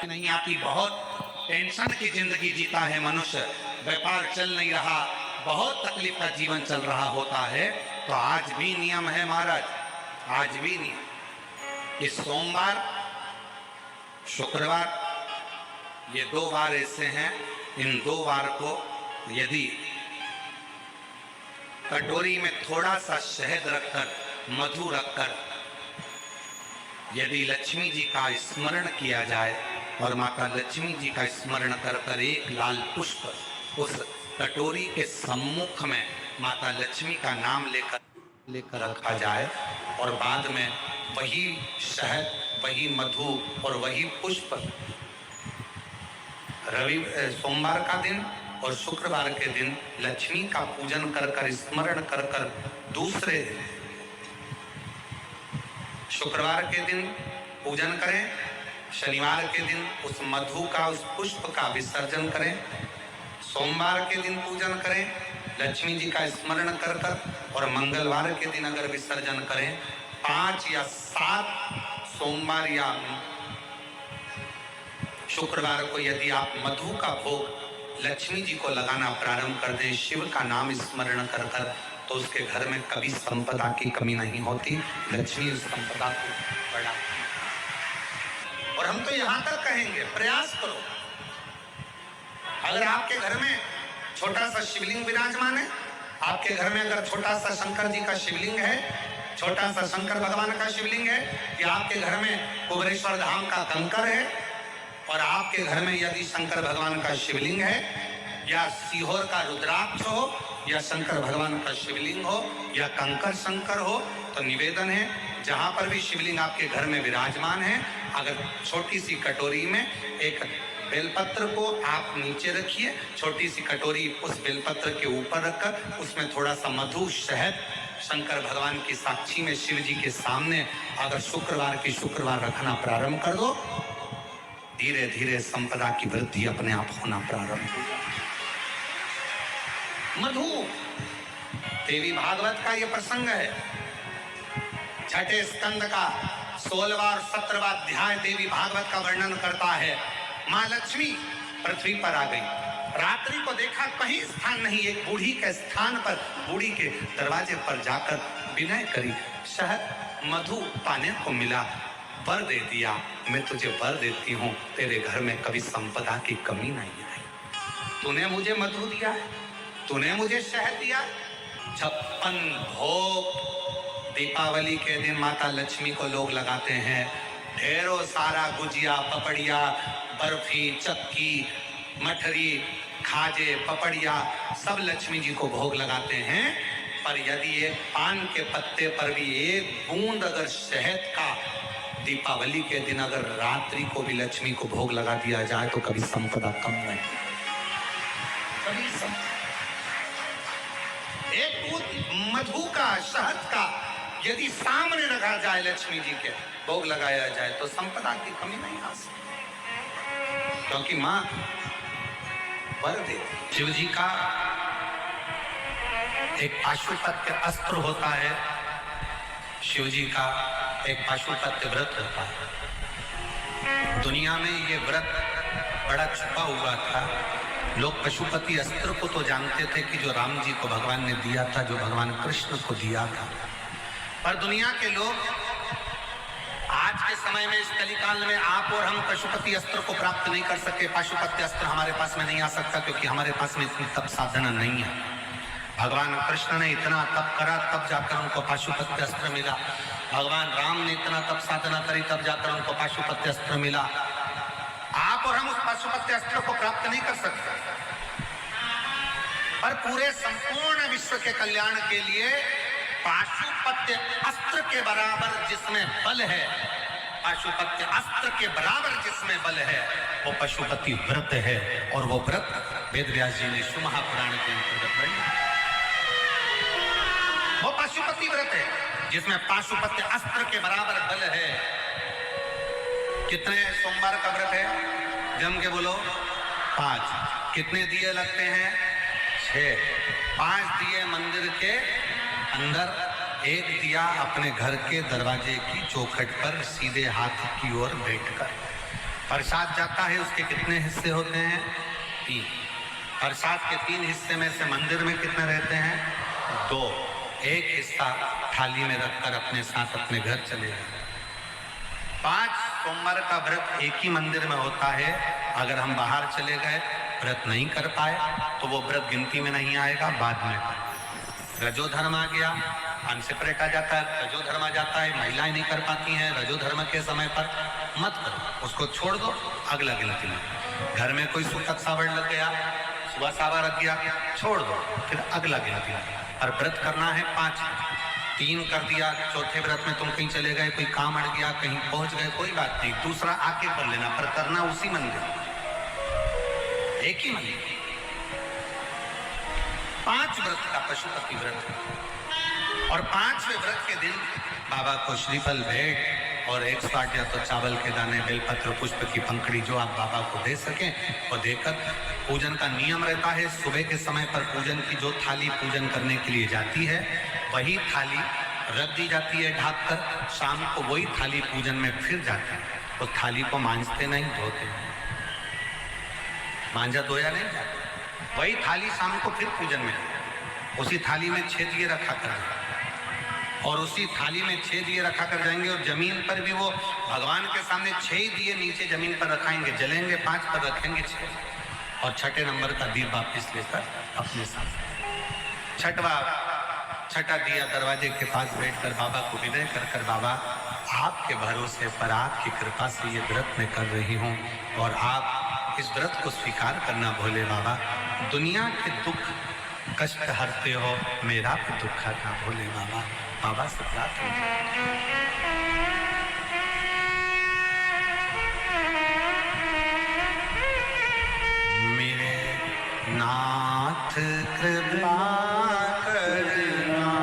नहीं आती, बहुत टेंशन की जिंदगी जीता है मनुष्य, व्यापार चल नहीं रहा, बहुत तकलीफ का जीवन चल रहा होता है, तो आज भी नियम है महाराज, आज भी नियम कि सोमवार शुक्रवार ये 2 बार ऐसे हैं, इन 2 बार को यदि कटोरी में थोड़ा सा शहद रखकर, मधु रखकर यदि लक्ष्मी जी का स्मरण किया जाए और माता लक्ष्मी जी का स्मरण कर कर एक लाल पुष्प उस कटोरी के सम्मुख में माता लक्ष्मी का नाम लेकर रखा जाए और बाद में वही शहद, वही मधु और वही पुष्प सोमवार का दिन और शुक्रवार के दिन लक्ष्मी का पूजन कर कर, स्मरण कर कर, दूसरे दिन शुक्रवार के दिन पूजन करें, शनिवार के दिन उस मधु का, उस पुष्प का विसर्जन करें, सोमवार के दिन पूजन करें लक्ष्मी जी का स्मरण कर कर, और मंगलवार के दिन अगर विसर्जन करें, 5 या 7 सोमवार या शुक्रवार को यदि आप मधु का भोग लक्ष्मी जी को लगाना प्रारंभ कर दें, शिव का नाम स्मरण कर कर, तो उसके घर में कभी संपदा की कमी नहीं होती, लक्ष्मी उस संपदा को बढ़ा। और हम तो यहां तक कहेंगे, प्रयास करो, अगर आपके घर में छोटा सा शिवलिंग विराजमान है, आपके घर में अगर छोटा सा शंकर जी का शिवलिंग है, छोटा सा शंकर भगवान का शिवलिंग है, या आपके घर में कुबेरेश्वर धाम का कंकर है, और आपके घर में यदि शंकर भगवान का शिवलिंग है, या सीहोर का रुद्राक्ष हो, या शंकर भगवान का शिवलिंग हो, या कंकर शंकर हो, तो निवेदन है जहां पर भी शिवलिंग आपके घर में विराजमान है, अगर छोटी सी कटोरी में एक बेलपत्र को आप नीचे रखिए, छोटी सी कटोरी उस बेलपत्र के ऊपर रखकर उसमें थोड़ा सा मधु, शहद, शंकर भगवान की साक्षी में शिव जी के सामने अगर शुक्रवार रखना प्रारंभ कर दो, धीरे धीरे संपदा की वृद्धि अपने आप होना प्रारंभ हो जाए। मधु, देवी भागवत का यह प्रसंग है, छठे स्कंद का 16वां और 17वां अध्याय देवी भागवत का वर्णन करता है। मां लक्ष्मी पृथ्वी पर आ गई, रात्रि को देखा कहीं स्थान नहीं, एक बूढ़ी के स्थान पर, बूढ़ी के दरवाजे पर जाकर विनय करी, शहद मधु पाने को मिला, वर दे दिया, मैं तुझे वर देती हूँ, तेरे घर में कभी संपदा की कमी नहीं आई। तूने मुझे मधु दिया, तूने मुझे शहद दिया। 56 भोग दीपावली के दिन माता लक्ष्मी को लोग लगाते हैं, ढेरों सारा गुजिया, पपड़िया, बर्फी, चक्की, मठरी, खाजे, पपड़िया सब लक्ष्मी जी को भोग लगाते हैं। पर यदि एक पान के पत्ते पर भी एक बूंद अगर शहद का दीपावली के दिन अगर रात्रि को भी लक्ष्मी को भोग लगा दिया जाए तो कभी संपदा कम नहीं, कभी संपदा। एक बूंद मधु का, शहद का यदि सामने रखा जाए, लक्ष्मी जी के भोग लगाया जाए, तो संपदा की कमी नहीं आ सकती, क्योंकि मां वर देती। शिव जी का एक पाशुपत्य अस्त्र होता है, शिव जी का एक पाशुपत्य व्रत होता है। दुनिया में ये व्रत बड़ा छुपा हुआ था, लोग पशुपति अस्त्र को तो जानते थे कि जो राम जी को भगवान ने दिया था, जो भगवान कृष्ण को दिया था, पर दुनिया के लोग आज के समय में, इस कलिकाल में आप और हम पशुपति अस्त्र को प्राप्त नहीं कर सके, पाशुपत्य अस्त्र हमारे पास में नहीं आ सकता, क्योंकि हमारे पास में इतनी तप साधना नहीं है। भगवान कृष्ण ने इतना तप करा तब जाकर उनको पाशुपत्य अस्त्र मिला, भगवान राम ने इतना तप साधना करी तब जाकर उनको पाशुपत्य अस्त्र मिला। आप और हम उस पाशुपत्य अस्त्र को प्राप्त नहीं कर सकते, पर पूरे संपूर्ण विश्व के कल्याण के लिए पाशुपत्य अस्त्र के बराबर जिसमें बल है, पाशुपत्य अस्त्र के बराबर जिसमें बल है, वो पशुपति व्रत है। और वो व्रत वेद व्यास जी ने शिव महापुराण के अंतर्गत वर्णित, वो पशुपति व्रत है जिसमें पाशुपत्य अस्त्र के बराबर बल है। कितने सोमवार का व्रत है? जम के बोलो 5। कितने दिए लगते हैं? 6। 5 दिए मंदिर के अंदर, 1 दिया अपने घर के दरवाजे की चौखट पर सीधे हाथ की ओर बैठकर। प्रसाद जाता है, उसके कितने हिस्से होते हैं? 3। प्रसाद के 3 हिस्से में से मंदिर में कितने रहते हैं? 2। एक हिस्सा थाली में रखकर अपने साथ अपने घर चले जाए। 5 सोमवार का व्रत एक ही मंदिर में होता है। अगर हम बाहर चले गए, व्रत नहीं कर पाए, तो वो व्रत गिनती में नहीं आएगा, बाद में। रजोधर्म आ गया, अनसेपरेट आ जाता है, रजोधर्म आ जाता है, महिलाएं नहीं कर पाती हैं रजोधर्म के समय पर, मत करो, उसको छोड़ दो, अगला गिनती में। घर में कोई सूतक सावड़ लग गया, सुबह सावा रख गया, छोड़ दो, फिर अगला गिनती में। और व्रत करना है 5। 3 कर दिया, चौथे व्रत में तुम कहीं चले गए, कोई काम अड़ गया, कहीं पहुंच गए, कोई बात नहीं, दूसरा आके कर लेना, पर करना उसी मंदिर, एक ही मंदिर। 5 व्रत का पशुपति व्रत है। और 5वें व्रत के दिन बाबा को श्रीफल भेंट और 108 या तो चावल के दाने, बेलपत्र, पुष्प की पंखड़ी जो आप बाबा को दे सकें वो देकर पूजन का नियम रहता है। सुबह के समय पर पूजन की जो थाली पूजन करने के लिए जाती है, वही थाली रख दी जाती है ढक कर। शाम को वही थाली पूजन में फिर जाती है। उस थाली को मांजते नहीं, धोते नहीं, मांजा धोया नहीं जाता। वही थाली शाम को फिर पूजन में, उसी थाली में 6 दिए रखा कर जाएंगे, और उसी थाली में 6 दिए रखा कर जाएंगे। और जमीन पर भी वो भगवान के सामने 6 दिए नीचे जमीन पर रखाएंगे, जलेंगे 5 पर रखेंगे 6, और छठे नंबर का दीप वापिस लेकर अपने साथ। छठा दिया दरवाजे के पास बैठकर बाबा को विनय कर बाबा आपके भरोसे पर, आपकी कृपा से ये व्रत मैं कर रही हूँ, और आप इस व्रत को स्वीकार करना भोले बाबा। दुनिया के दुख कष्ट हरते हो, मेरा भी दुख हरना भोले बाबा। बाबा से प्रार्थना, मेरे नाथ कृपा करना,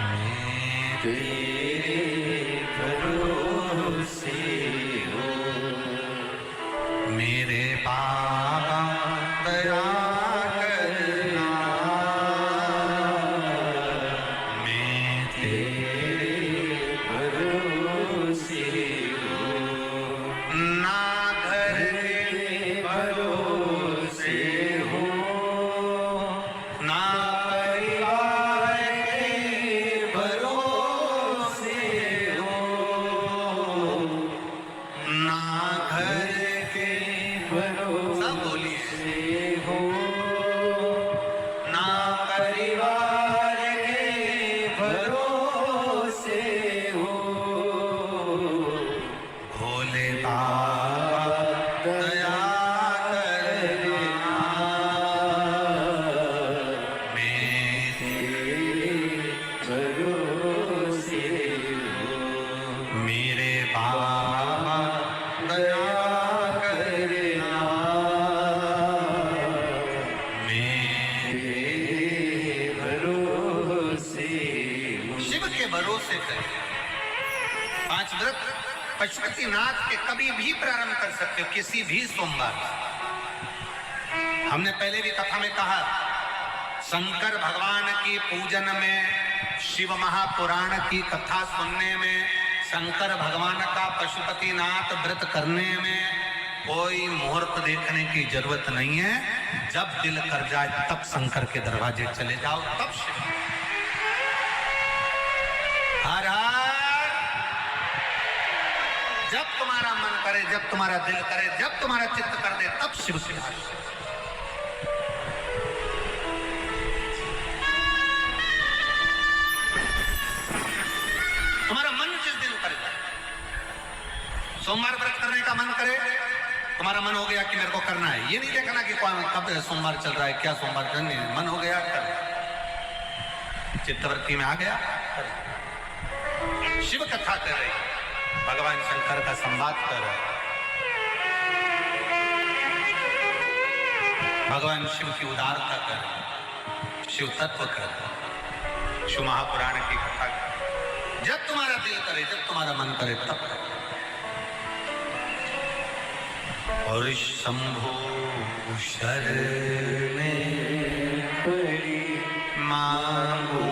मैं तेरे भरोसे हो, मेरे बाबा दया करना, मैं तेरे भरोसे हो। ना घर के भरोसे हो, ना परिवार के भरोसे हो, ना घर के भरोसे, सब बोलिए, हो, ना परिवार के भरोसे हो, भोले बाबा दया करना, मैं तेरे भरोसे हो, मेरे बाबा दया करना, मैं तेरे भरोसे हो। शिव के भरोसे कर 5 व्रत पशुपतिनाथ के कभी भी प्रारंभ कर सकते हो, किसी भी सोमवार। हमने पहले भी कथा में कहा, शंकर भगवान की पूजन में, शिव महापुराण की कथा सुनने में, शंकर भगवान का पशुपतिनाथ व्रत करने में कोई मुहूर्त देखने की जरूरत नहीं है। जब दिल कर जाए तब शंकर के दरवाजे चले जाओ, तब शिव। हर हर, जब तुम्हारा मन करे, जब तुम्हारा दिल करे, जब तुम्हारा चित्त कर दे, तब शिव से। तुम्हारा मन जिस दिन करे, सोमवार व्रत करने का मन करे, तुम्हारा मन हो गया कि मेरे को करना है, ये नहीं देखना कि कब सोमवार चल रहा है, क्या सोमवार करने, मन हो गया कर, चित्तवृत्ति में आ गया कर। शिव कथा कर रही, भगवान शंकर का संवाद कर रहा, भगवान शिव की उदारता कर, शिव तत्व कर, शिव महापुराण की कथा कर। जब तुम्हारा दिल करे, जब तुम्हारा मन करे, तब। और शंभु शरण पड़ी मांगो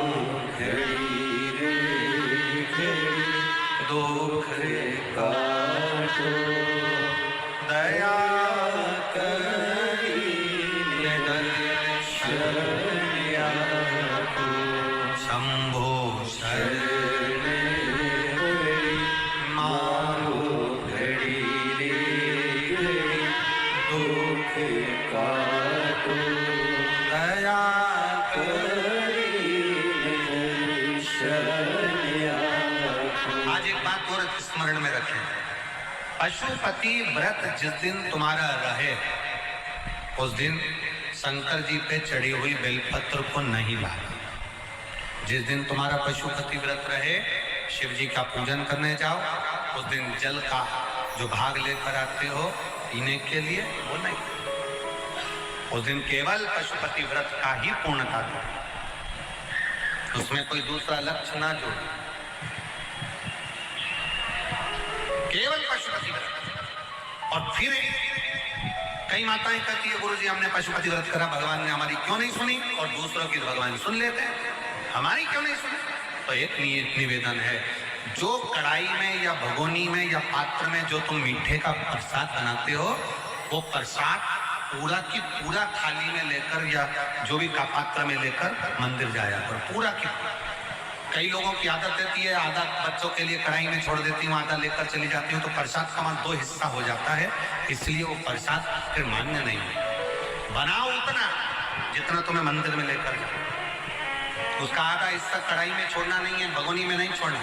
दुख का को दया करीने दर्शनिया को शंभो शरण मारो घड़ी रे घड़ी दुख का तो दया आज एक बात और स्मरण में रखें, पशुपति व्रत जिस दिन तुम्हारा रहे उस दिन शंकर जी पे चढ़ी हुई बेलपत्र को नहीं लाना। जिस दिन तुम्हारा पशुपति व्रत रहे शिव जी का पूजन करने जाओ, उस दिन जल का जो भाग लेकर आते हो पीने के लिए वो नहीं। उस दिन केवल पशुपति व्रत का ही पूर्णता दो, उसमें कोई दूसरा लक्ष्य ना जोड़ो, केवल पशुपति व्रत। और फिर कई माताएं कहती है गुरुजी हमने पशुपति व्रत करा, भगवान ने हमारी क्यों नहीं सुनी, और दूसरों की भगवान सुन लेते हैं, हमारी क्यों नहीं सुनी। तो एक निवेदन है, जो कढ़ाई में या भगोनी में या पात्र में जो तुम मीठे का प्रसाद बनाते हो वो प्रसाद पूरा की पूरा थाली में लेकर या जो भी का पात्र में लेकर मंदिर जाया करो, पूरा की। कई लोगों की आदत रहती है आधा बच्चों के लिए कढ़ाई में छोड़ देती हूँ, आधा लेकर चली जाती हूँ, तो प्रसाद का दो हिस्सा हो जाता है, इसलिए वो प्रसाद फिर मान्य नहीं है। बनाओ उतना जितना तुम्हें मंदिर में लेकर जाओ, उसका आधा हिस्सा कढ़ाई में छोड़ना नहीं है, भगोनी में नहीं छोड़ना।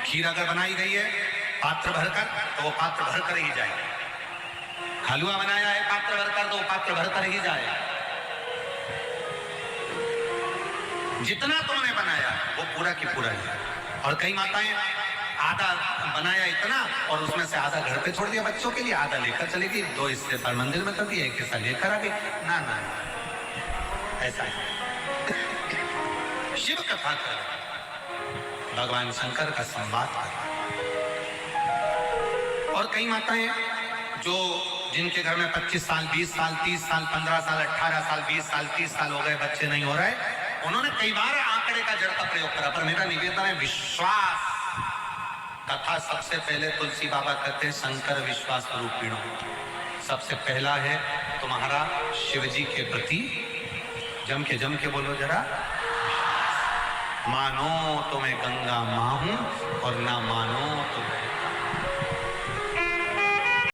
खीर अगर बनाई गई है पात्र भरकर तो वो पात्र भरकर ही जाए, हलवा बनाया है पात्र भरकर तो वो पात्र भरकर ही जाए। जितना तुमने बनाया वो पूरा की पूरा है। और कई माताएं आधा बनाया इतना और उसमें से आधा घर पे छोड़ दिया बच्चों के लिए, आधा लेकर चली गई, दो हिस्से पर मंदिर में कर दिया, एक हिस्सा लेकर आ गई। ना ना ऐसा है। शिव कथा कर, भगवान शंकर का संवाद कर। और कई माताएं जो जिनके घर में 25 साल 20 साल 30 साल 15 साल 18 साल 20 साल 30 साल हो गए, बच्चे नहीं हो रहे, उन्होंने कई बार आंकड़े का जड़ का प्रयोग करा, पर मेरा निवेदन है विश्वास। कथा सबसे पहले तुलसी बाबा कहते हैं शंकर विश्वास रूपिणो, सबसे पहला है तुम्हारा शिव जी के प्रति जम के बोलो जरा, मानो तो मैं गंगा मां हूं और ना मानो तो